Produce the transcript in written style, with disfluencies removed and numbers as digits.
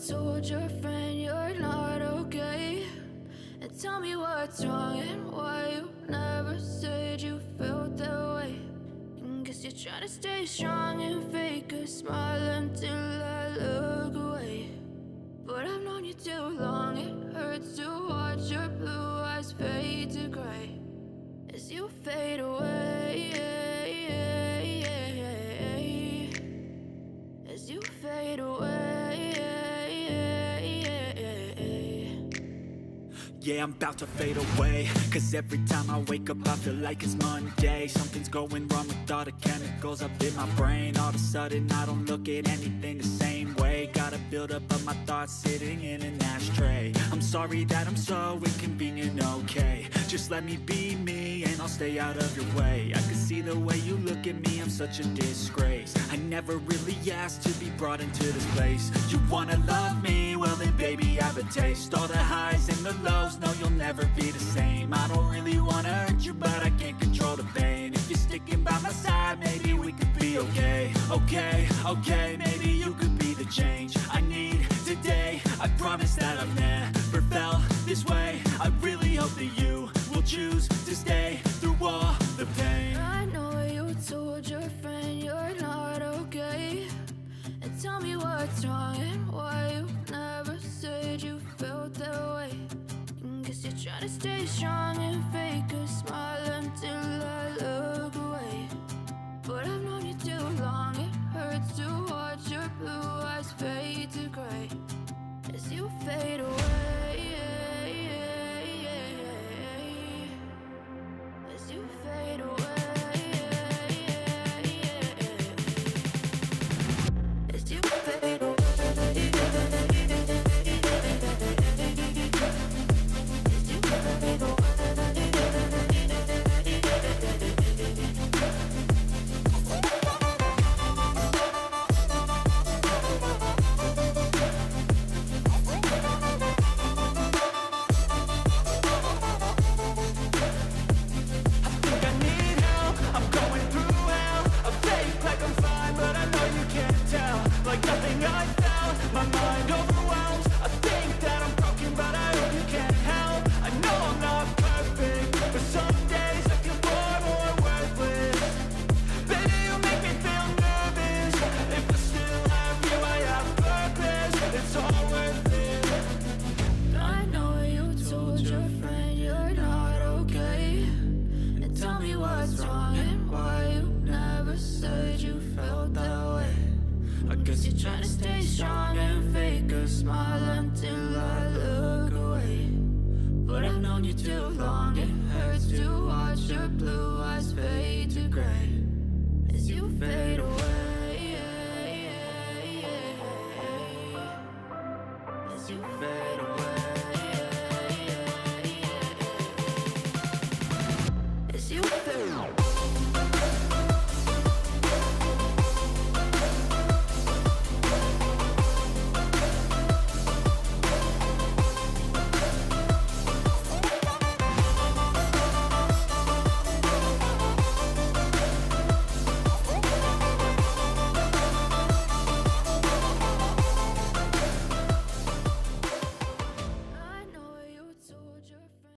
told your friend you're not okay? And tell me what's wrong and why you never said you felt that way. And guess you're trying to stay strong and fake a smile until I look away. But I've known you too long, it hurts to watch your blue eyes fade to gray as you fade away, as you fade away. Yeah, I'm about to fade away, cause every time I wake up I feel like it's Monday. Something's going wrong with all the chemicals up in my brain. All of a sudden I don't look at anything the same way. Got a buildup of my thoughts sitting in an ashtray. I'm sorry that I'm so inconvenient, okay? Just let me be me and I'll stay out of your way. I can see the way you look at me, I'm such a disgrace. I never really asked to be brought into this place. You wanna love me? Well then baby I have a taste. All the highs and the lows, no you'll never be the same. I don't really wanna hurt you but I can't control the pain. If you're sticking by my side maybe we could be okay. Okay, maybe you could be the change I need today. I promise that I've never felt this way. I really hope that you will choose to stay through all the pain. I know you told your friend you're not okay. And tell me what's wrong and why you never said you felt that way. And guess you're trying to stay strong and fake a smile until I look away. But I've known you too long, it hurts to watch your blue eyes fade to gray as you fade away, as you fade away, as you fade away. You're trying to stay strong and fake a smile until I look away. But I've known you too long, it hurts to watch your blue eyes fade to gray as you fade away, as you fade